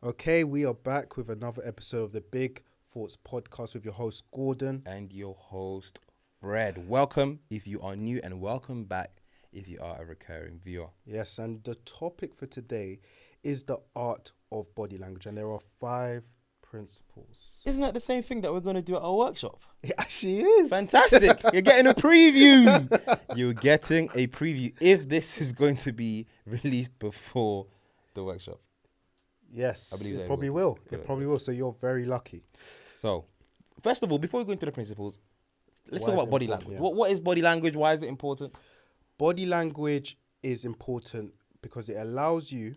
Okay, we are back with another episode of the Big Thoughts podcast with your host Gordon. And your host, Fred. Welcome if you are new, and welcome back if you are a recurring viewer. Yes, and the topic for today is the art of body language, and there are 5 principles. Isn't that the same thing that we're going to do at our workshop? It actually is. Fantastic. You're getting a preview. You're getting a preview if this is going to be released before the workshop. Yes, I believe it that it probably will. will. It probably will. So you're very lucky. So, first of all, before we go into the principles, let's Why talk is about it body important? language. Yeah. What is body language? Why is it important? Body language is important because it allows you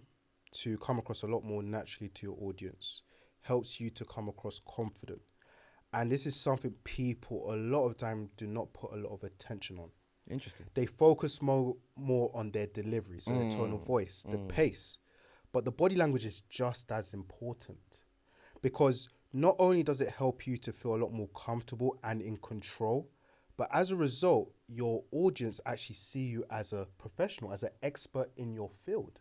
to come across a lot more naturally to your audience, helps you to come across confident. And this is something people a lot of time do not put a lot of attention on. Interesting. They focus more on their delivery, so their tone of voice, the pace. But the body language is just as important because not only does it help you to feel a lot more comfortable and in control, but as a result, your audience actually see you as a professional, as an expert in your field.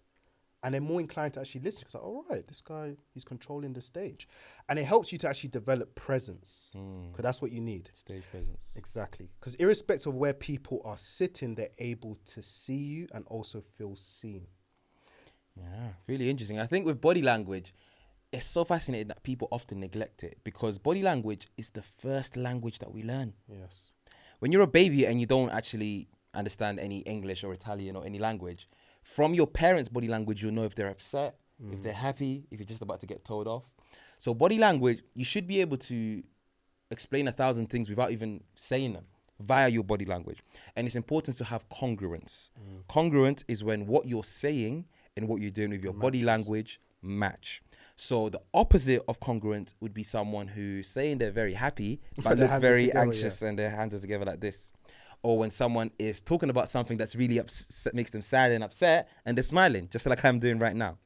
And they're more inclined to actually listen because, like, all right, this guy, he's controlling the stage. And it helps you to actually develop presence because that's what you need. Stage presence. Exactly. Because irrespective of where people are sitting, they're able to see you and also feel seen. Yeah, really interesting. I think with body language, it's so fascinating that people often neglect it because body language is the first language that we learn. Yes. When you're a baby and you don't actually understand any English or Italian or any language, from your parents' body language, you'll know if they're upset, if they're happy, if you're just about to get told off. So body language, you should be able to explain 1,000 things without even saying them via your body language. And it's important to have congruence. Congruent is when what you're saying and what you're doing with your body language match. So the opposite of congruent would be someone who's saying they're very happy but Their look hands are very together, anxious and their hands are together like this. Or when someone is talking about something that's really makes them sad and upset and they're smiling, just like I'm doing right now.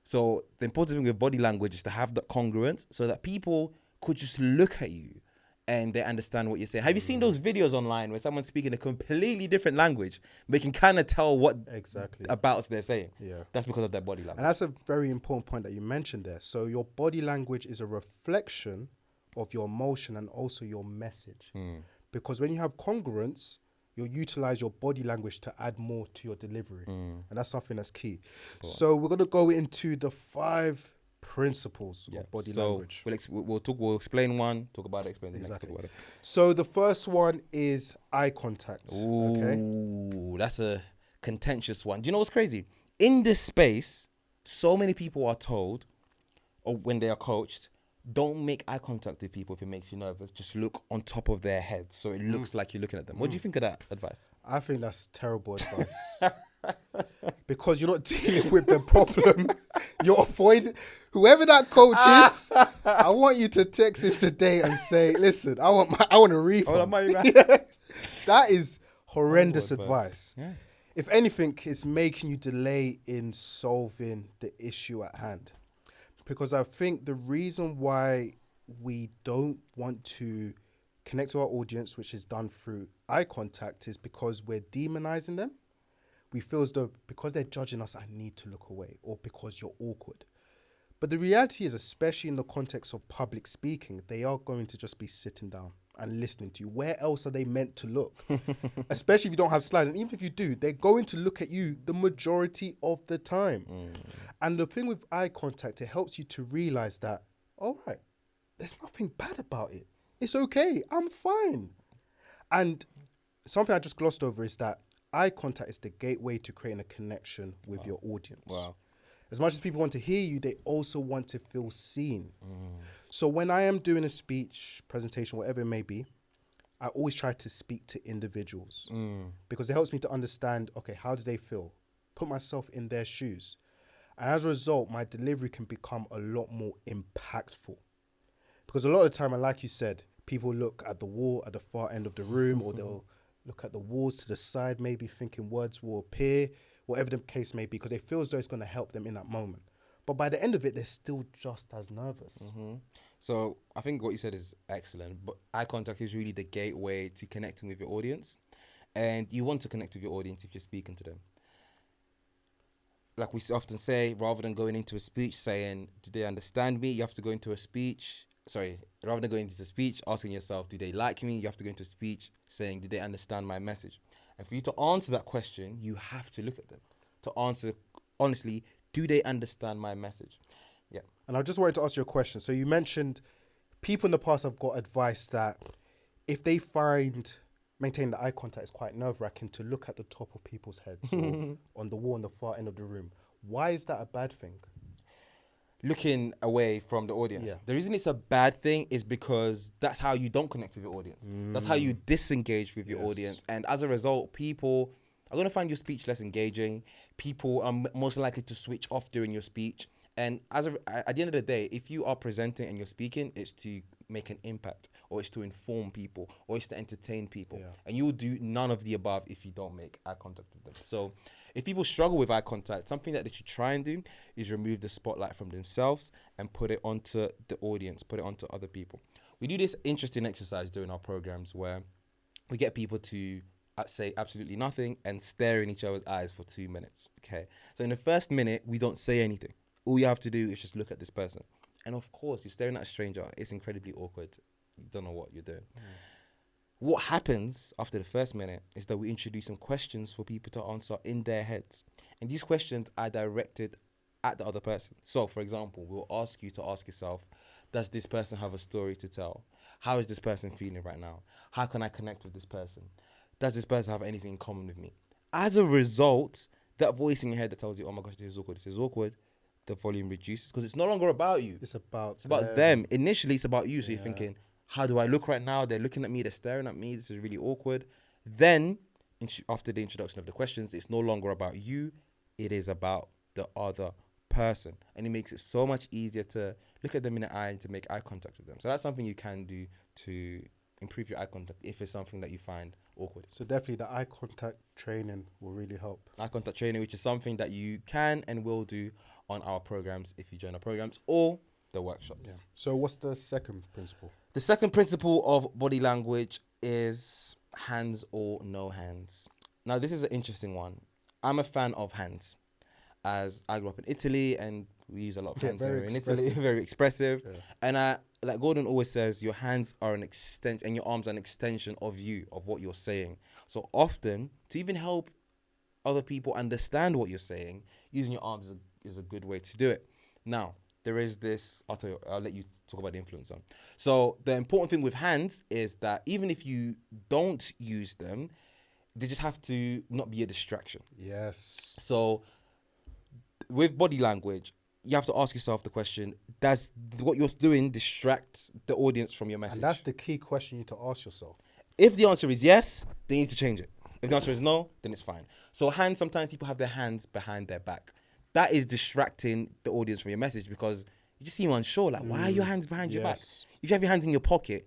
So the important thing with body language is to have that congruence so that people could just look at you and they understand what you're saying. Have you seen those videos online where someone's speaking a completely different language, but you can kind of tell what Exactly. about they're saying? Yeah. That's because of their body language. And that's a very important point that you mentioned there. So your body language is a reflection of your emotion and also your message. Because when you have congruence, you'll utilize your body language to add more to your delivery. And that's something that's key. So we're going to go into the 5 principles of body language. We'll explain one, talk about it, explain the next, Exactly. talk about it. So the first one is eye contact. Ooh, Okay. that's a contentious one. Do you know what's crazy? In this space, so many people are told, or when they are coached, don't make eye contact with people if it makes you nervous. Just look on top of their head so it looks like you're looking at them. What do you think of that advice? I think that's terrible advice. Because you're not dealing with the problem. You're avoiding whoever that coach is. I want you to text him today and say, "Listen, I want a refund." That is horrendous Horrible advice. advice. Yeah. If anything, it's making you delay in solving the issue at hand. Because I think the reason why we don't want to connect to our audience, which is done through eye contact, is because we're demonizing them. We feel as though because they're judging us, I need to look away, or because you're awkward. But the reality is, especially in the context of public speaking, they are going to just be sitting down and listening to you. Where else are they meant to look? Especially if you don't have slides. And even if you do, they're going to look at you the majority of the time. And the thing with eye contact, it helps you to realize that, all right, there's nothing bad about it. It's okay. I'm fine. And something I just glossed over is that eye contact is the gateway to creating a connection with your audience. Wow. As much as people want to hear you, they also want to feel seen. So when I am doing a speech, presentation, whatever it may be, I always try to speak to individuals because it helps me to understand, okay, how do they feel? Put myself in their shoes. And as a result, my delivery can become a lot more impactful. Because a lot of the time, and like you said, people look at the wall at the far end of the room or they'll look at the walls to the side, maybe thinking words will appear, whatever the case may be, because they feel as though it's going to help them in that moment. But by the end of it, they're still just as nervous. So I think what you said is excellent, but eye contact is really the gateway to connecting with your audience. And you want to connect with your audience if you're speaking to them. like we often say, rather than going into a speech saying, do they understand me? You have to go into a speech. Sorry, rather than going into a speech asking yourself, do they like me? You have to go into a speech saying, do they understand my message? And for you to answer that question, you have to look at them to answer honestly, do they understand my message? Yeah. And I just wanted to ask you a question. So you mentioned people in the past have got advice that if they find maintaining the eye contact is quite nerve-wracking, to look at the top of people's heads or on the wall on the far end of the room. Why is that a bad thing? Looking away from the audience. Yeah. The reason it's a bad thing is because that's how you don't connect with your audience. That's how you disengage with your Yes. audience. And as a result, people are going to find your speech less engaging. People are most likely to switch off during your speech. And at the end of the day, if you are presenting and you're speaking, it's to make an impact, or it's to inform people, or it's to entertain people. Yeah. And you will do none of the above if you don't make eye contact with them. So if people struggle with eye contact, something that they should try and do is remove the spotlight from themselves and put it onto the audience, put it onto other people. We do this interesting exercise during our programs where we get people to say absolutely nothing and stare in each other's eyes for 2 minutes. Okay. So in the first minute, we don't say anything. All you have to do is just look at this person. And of course, you're staring at a stranger. It's incredibly awkward. You don't know what you're doing. What happens after the first minute is that we introduce some questions for people to answer in their heads. And these questions are directed at the other person. So, for example, we'll ask you to ask yourself, does this person have a story to tell? How is this person feeling right now? How can I connect with this person? Does this person have anything in common with me? As a result, that voice in your head that tells you, oh my gosh, this is awkward, the volume reduces because it's no longer about you. It's about them. Initially, it's about you. So you're thinking, how do I look right now? They're looking at me. They're staring at me. This is really awkward. Then, after the introduction of the questions, it's no longer about you. It is about the other person. And it makes it so much easier to look at them in the eye and to make eye contact with them. So that's something you can do to improve your eye contact if it's something that you find awkward. So definitely the eye contact training will really help. Eye contact training, which is something that you can and will do on our programs if you join our programs or the workshops. Yeah. So what's the second principle? The second principle of body language is hands or no hands. Now, this is an interesting one. I'm a fan of hands, as I grew up in Italy and we use a lot of hands here in Italy. Very expressive. Yeah. And like Gordon always says, your hands are an extension and your arms are an extension of you, of what you're saying. So often, to even help other people understand what you're saying, using your arms is a good way to do it. Now, there is this, I'll let you talk about the influencer. So the important thing with hands is that even if you don't use them, they just have to not be a distraction. Yes. So with body language, you have to ask yourself the question, does what you're doing distract the audience from your message? And that's the key question you need to ask yourself. If the answer is yes, then you need to change it. If the answer is no, then it's fine. So hands, sometimes people have their hands behind their back. That is distracting the audience from your message because you just seem unsure. Like, why are your hands behind your back? If you have your hands in your pocket,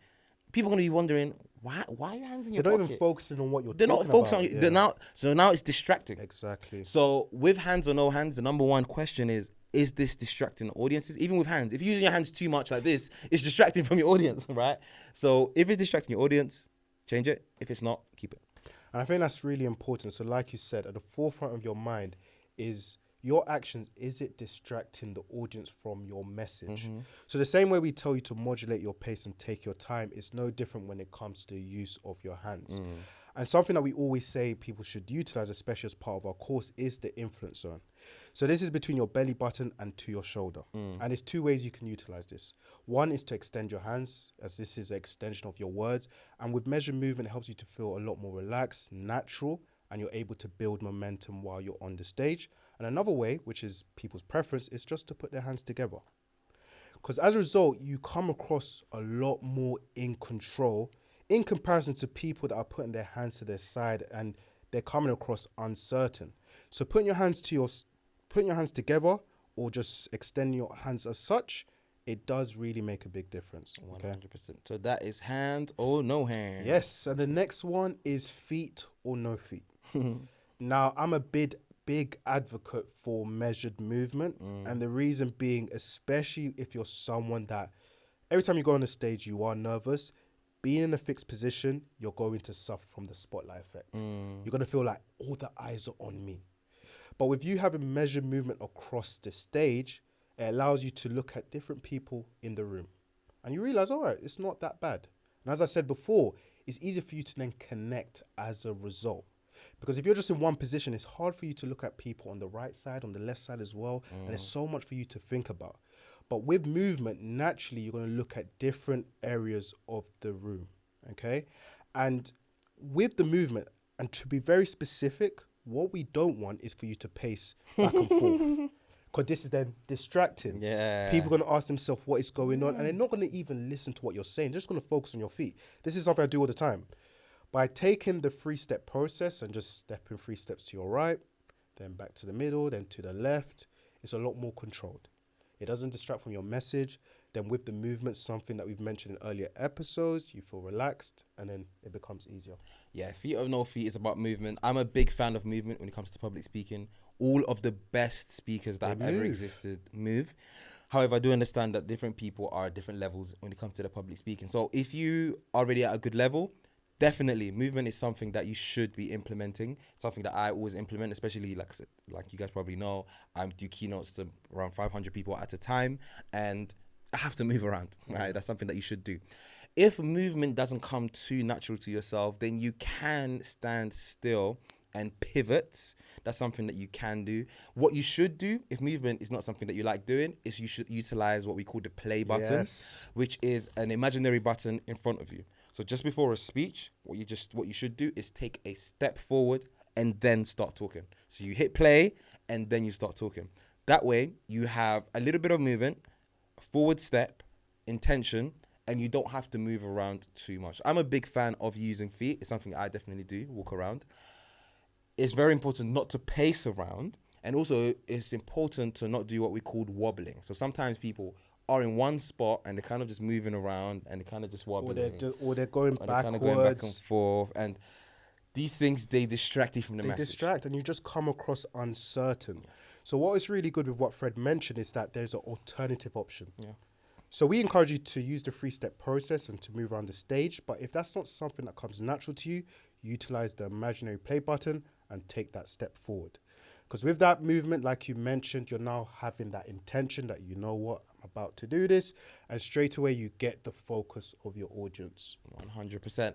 people are going to be wondering, why are your hands in your pocket? They're not even focusing on what you're talking about. They're not focusing on you. Yeah. So now it's distracting. Exactly. So with hands or no hands, the number one question is this distracting audiences? Even with hands. If you're using your hands too much like this, it's distracting from your audience, right? So if it's distracting your audience, change it. If it's not, keep it. And I think that's really important. So like you said, at the forefront of your mind is your actions. Is it distracting the audience from your message? Mm-hmm. So the same way we tell you to modulate your pace and take your time, it's no different when it comes to the use of your hands. And something that we always say people should utilize, especially as part of our course, is the influence zone. So this is between your belly button and to your shoulder. And there's two ways you can utilize this. One is to extend your hands, as this is an extension of your words. And with measured movement, it helps you to feel a lot more relaxed, natural, and you're able to build momentum while you're on the stage. And another way, which is people's preference, is just to put their hands together. Because as a result, you come across a lot more in control in comparison to people that are putting their hands to their side and they're coming across uncertain. So putting your hands together or just extending your hands as such, it does really make a big difference. 100%. So that is hands or no hands. Yes. And the next one is feet or no feet. Now, I'm a big advocate for measured movement. And the reason being, especially if you're someone that every time you go on the stage, you are nervous, being in a fixed position, you're going to suffer from the spotlight effect. You're going to feel like all the eyes are on me. But with you having measured movement across the stage, it allows you to look at different people in the room. And you realize, all right, it's not that bad. And as I said before, it's easier for you to then connect as a result. Because if you're just in one position, it's hard for you to look at people on the right side, on the left side as well. And there's so much for you to think about. But with movement, naturally, you're going to look at different areas of the room. Okay? And with the movement, and to be very specific, what we don't want is for you to pace back and forth. Because this is then distracting. Yeah. People are going to ask themselves what is going on, and they're not going to even listen to what you're saying. They're just going to focus on your feet. This is something I do all the time. By taking the 3-step process and just stepping 3 steps to your right, then back to the middle, then to the left, it's a lot more controlled. It doesn't distract from your message. Then with the movement, something that we've mentioned in earlier episodes, you feel relaxed, and then it becomes easier. Yeah, Feet of No Feet is about movement. I'm a big fan of movement when it comes to public speaking. All of the best speakers that have ever existed move. However, I do understand that different people are at different levels when it comes to the public speaking. So if you are already at a good level, definitely movement is something that you should be implementing. It's something that I always implement, especially like you guys probably know, I do keynotes to around 500 people at a time, and I have to move around, right? That's something that you should do. If movement doesn't come too natural to yourself, then you can stand still and pivot. That's something that you can do. What you should do, if movement is not something that you like doing, is you should utilize what we call the play button, which is an imaginary button in front of you. So just before a speech, what you should do is take a step forward and then start talking. So you hit play and then you start talking. That way you have a little bit of movement, a forward step, intention, and you don't have to move around too much. I'm a big fan of using feet. It's something I definitely do, walk around. It's very important not to pace around. And also it's important to not do what we call wobbling. So sometimes people are in one spot and they're kind of just moving around and they're kind of just wobbling. Or they're going backwards. Kind of going back and forth. And these things, they distract you from the message. They distract and you just come across uncertain. So what is really good with what Fred mentioned is that there's an alternative option. Yeah. So we encourage you to use the 3-step process and to move around the stage. But if that's not something that comes natural to you, utilize the imaginary play button and take that step forward. Because with that movement, like you mentioned, you're now having that intention that you know what, I'm about to do this. And straight away, you get the focus of your audience. 100%.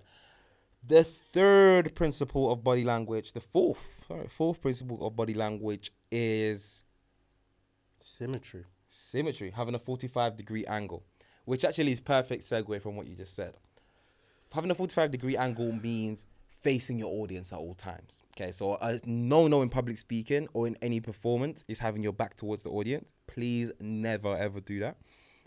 The third principle of body language, the fourth principle of body language is symmetry. Having a 45-degree angle, which actually is perfect segue from what you just said. Having a 45-degree angle means facing your audience at all times. Okay, so a no in public speaking or in any performance is having your back towards the audience. Please never ever do that.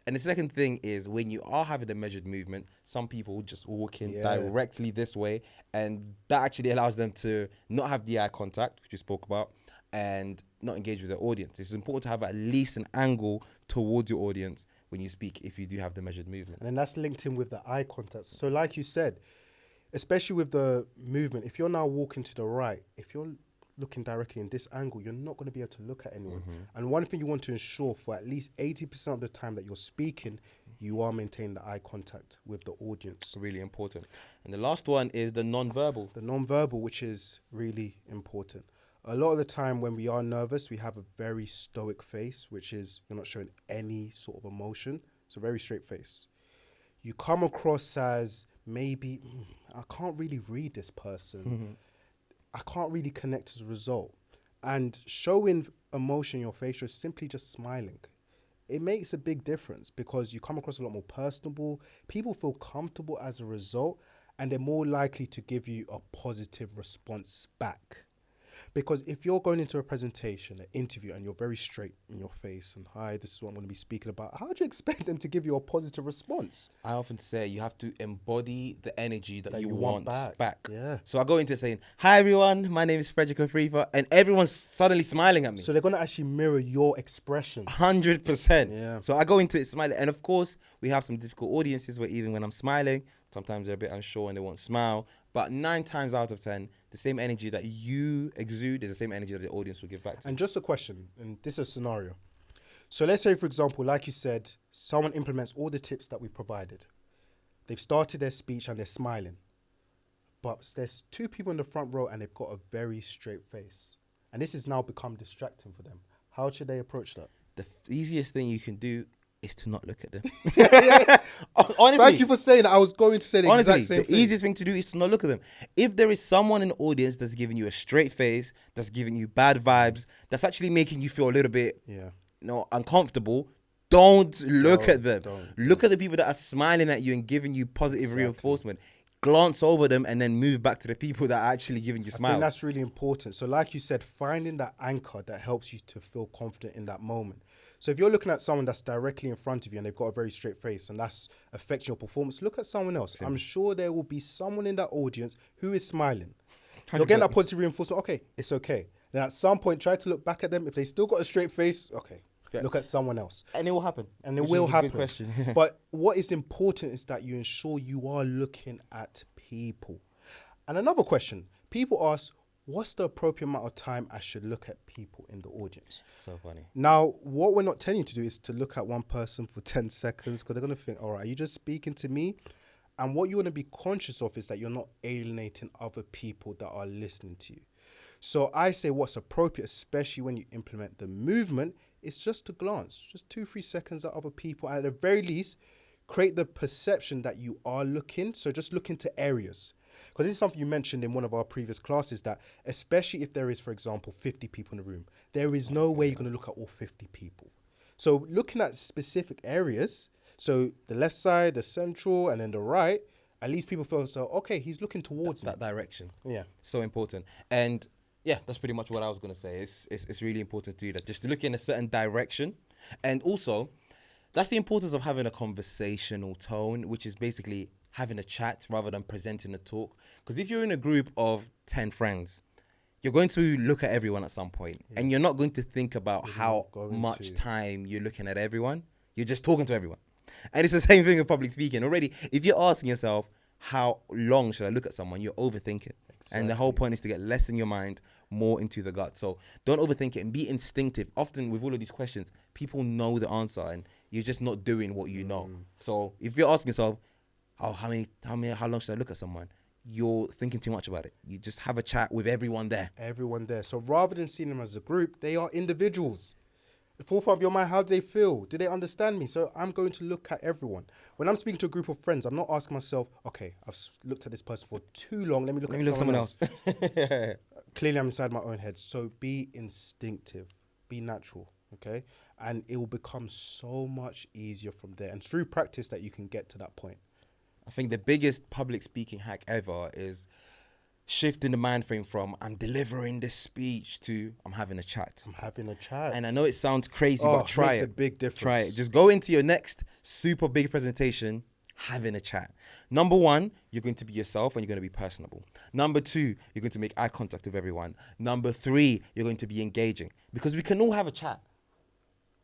And the second thing is when you are having a measured movement, some people just walk in directly this way, and that actually allows them to not have the eye contact, which we spoke about, and not engage with their audience. It's important to have at least an angle towards your audience when you speak if you do have the measured movement. And then that's linked in with the eye contact. So like you said, especially with the movement, if you're now walking to the right, if you're looking directly in this angle, you're not going to be able to look at anyone. And one thing you want to ensure for at least 80% of the time that you're speaking, you are maintaining the eye contact with the audience. Really important. And the last one is the non-verbal. The non-verbal, which is really important. A lot of the time when we are nervous, we have a very stoic face, which is you're not showing any sort of emotion. It's a very straight face. You come across as maybe, I can't really read this person. I can't really connect as a result. And showing emotion in your face, you're simply just smiling. It makes a big difference because you come across a lot more personable. People feel comfortable as a result, and they're more likely to give you a positive response back. Because if you're going into a presentation, an interview, and you're very straight in your face and, hi, this is what I'm going to be speaking about, how do you expect them to give you a positive response? I often say you have to embody the energy that you want back. Yeah. So I go into saying, hi everyone, my name is Frederick Afrifa, and everyone's suddenly smiling at me. So they're going to actually mirror your expression. 100%. Yeah. So I go into it smiling. And of course, we have some difficult audiences where even when I'm smiling, sometimes they're a bit unsure and they won't smile. But 9 times out of 10, the same energy that you exude is the same energy that the audience will give back to. And just a question, and this is a scenario. So let's say, for example, like you said, someone implements all the tips that we've provided. They've started their speech and they're smiling. But there's 2 people in the front row and they've got a very straight face. and this has now become distracting for them. How should they approach that? The easiest thing you can do is to not look at them. Yeah. Honestly, Thank you for saying that. I was going to say the honestly, exact same the thing. easiest thing to do is to not look at them. If there is someone in the audience that's giving you a straight face, that's giving you bad vibes, that's actually making you feel a little bit, Yeah. uncomfortable, don't look Don't, at them. don't. Look at the people that are smiling at you and giving you positive Exactly. reinforcement. Glance over them and then move back to the people that are actually giving you I smiles. think that's really important. So like you said, finding that anchor that helps you to feel confident in that moment. So if you're looking at someone that's directly in front of you and they've got a very straight face and that's affecting your performance, look at someone else. I'm sure there will be someone in that audience who is smiling. You're getting that positive reinforcement. Okay, it's okay. Then at some point, try to look back at them. If they still got a straight face, okay, look at someone else. And it will happen. And it which will is a happen. Good question. But what is important is that you ensure you are looking at people. And another question, people ask, what's the appropriate amount of time I should look at people in the audience? So funny. Now, what we're not telling you to do is to look at one person for 10 seconds because they're going to think, all right, are you just speaking to me? And what you want to be conscious of is that you're not alienating other people that are listening to you. So I say what's appropriate, especially when you implement the movement, is just to glance, just 2-3 seconds at other people. And at the very least, create the perception that you are looking. So just look into areas. Because this is something you mentioned in one of our previous classes, that especially if there is, for example, 50 people in the room, there is no way you're going to look at all 50 people. So looking at specific areas, so the left side, the central, and then the right, at least people feel, so, okay, he's looking towards That direction. Yeah. So important. And yeah, that's pretty much what I was going to say. It's really important to do that. Just to look in a certain direction. And also, that's the importance of having a conversational tone, which is basically having a chat rather than presenting a talk. Because if you're in a group of 10 friends, you're going to look at everyone at some point, and you're not going to think about how much time you're looking at everyone. You're just talking to everyone. And it's the same thing with public speaking. Already, if you're asking yourself, how long should I look at someone? You're overthinking. Exactly. And the whole point is to get less in your mind, more into the gut. So don't overthink it and be instinctive. Often with all of these questions, people know the answer and you're just not doing what you know. So if you're asking yourself, how long should I look at someone? You're thinking too much about it. You just have a chat with everyone there. Everyone there. So rather than seeing them as a group, they are individuals. The forefront of your mind, how do they feel? Do they understand me? So I'm going to look at everyone. When I'm speaking to a group of friends, I'm not asking myself, okay, I've looked at this person for too long. Let me look at someone else. Clearly, I'm inside my own head. So be instinctive, be natural, okay? And it will become so much easier from there. And through practice that you can get to that point. I think the biggest public speaking hack ever is shifting the mind frame from I'm delivering this speech to I'm having a chat. I'm having a chat. And I know it sounds crazy, but try it. Makes a big difference. Try it. Just go into your next super big presentation having a chat. Number one, you're going to be yourself and you're going to be personable. Number two, you're going to make eye contact with everyone. Number three, you're going to be engaging. Because we can all have a chat,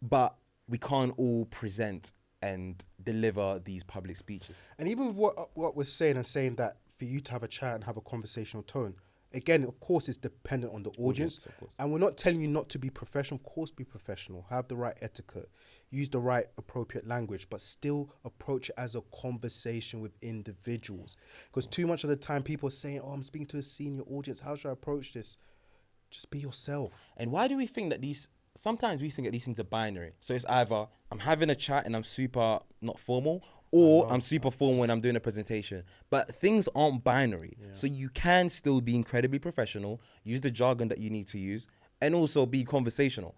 but we can't all present and deliver these public speeches. And even with what we're saying and saying that for you to have a chat and have a conversational tone, again, of course, it's dependent on the audience. And we're not telling you not to be professional. Of course, be professional. Have the right etiquette. Use the right appropriate language, but still approach it as a conversation with individuals. Because too much of the time, people are saying, oh, I'm speaking to a senior audience. How should I approach this? Just be yourself. And why do we think that sometimes we think that these things are binary. So it's either I'm having a chat and I'm super not formal, or I'm super formal when I'm doing a presentation. But things aren't binary. Yeah. So you can still be incredibly professional, use the jargon that you need to use, and also be conversational.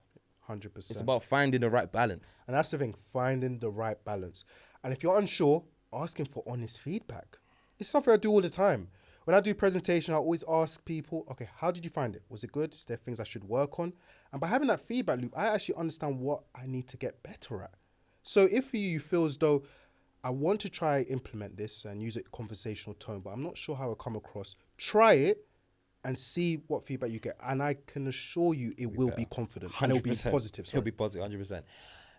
100%. It's about finding the right balance. And that's the thing, finding the right balance. And if you're unsure, asking for honest feedback. It's something I do all the time. When I do presentation, I always ask people, okay, how did you find it? Was it good? Is there things I should work on? And by having that feedback loop, I actually understand what I need to get better at. So if for you feel as though I want to try implement this and use a conversational tone, but I'm not sure how it'll come across, try it and see what feedback you get. And I can assure you it will be confident. 100%. And it'll be positive. It'll be positive, 100%.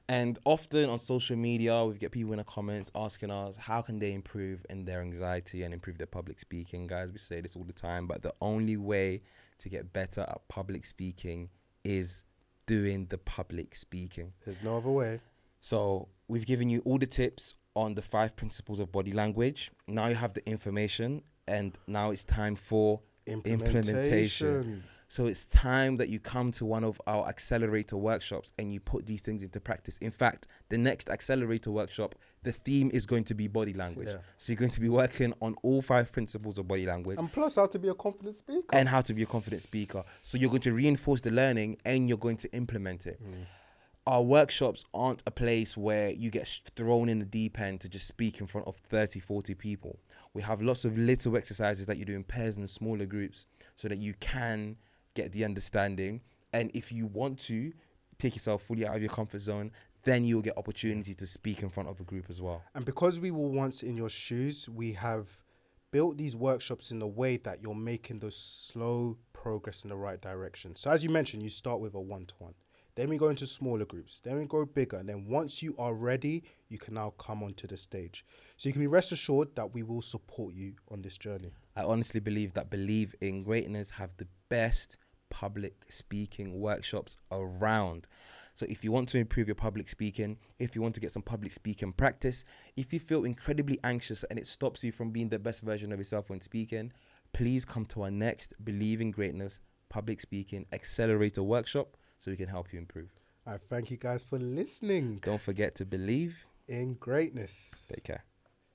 And often on social media, we get people in the comments asking us, how can they improve in their anxiety and improve their public speaking? Guys, we say this all the time, but the only way to get better at public speaking is doing the public speaking. There's no other way. So we've given you all the tips on the 5 principles of body language. Now you have the information, and now it's time for implementation. So it's time that you come to one of our accelerator workshops and you put these things into practice. In fact, the next accelerator workshop, the theme is going to be body language. Yeah. So you're going to be working on all 5 principles of body language And plus, how to be a confident speaker. and how to be a confident speaker. So you're going to reinforce the learning and you're going to implement it. Our workshops aren't a place where you get thrown in the deep end to just speak in front of 30, 40 people. We have lots of little exercises that you do in pairs and smaller groups so that you can get the understanding. And if you want to take yourself fully out of your comfort zone, then you'll get opportunity to speak in front of a group as well. And because we were once in your shoes, we have built these workshops in a way that you're making those slow progress in the right direction. So as you mentioned, you start with a 1-to-1. Then we go into smaller groups. Then we go bigger. And then once you are ready, you can now come onto the stage. So you can be rest assured that we will support you on this journey. I honestly believe that Believe in Greatness have the best public speaking workshops around. So if you want to improve your public speaking, if you want to get some public speaking practice, if you feel incredibly anxious and it stops you from being the best version of yourself when speaking, please come to our next Believe in Greatness public speaking accelerator workshop so we can help you improve. I thank you guys for listening Don't forget to believe in greatness. Take care.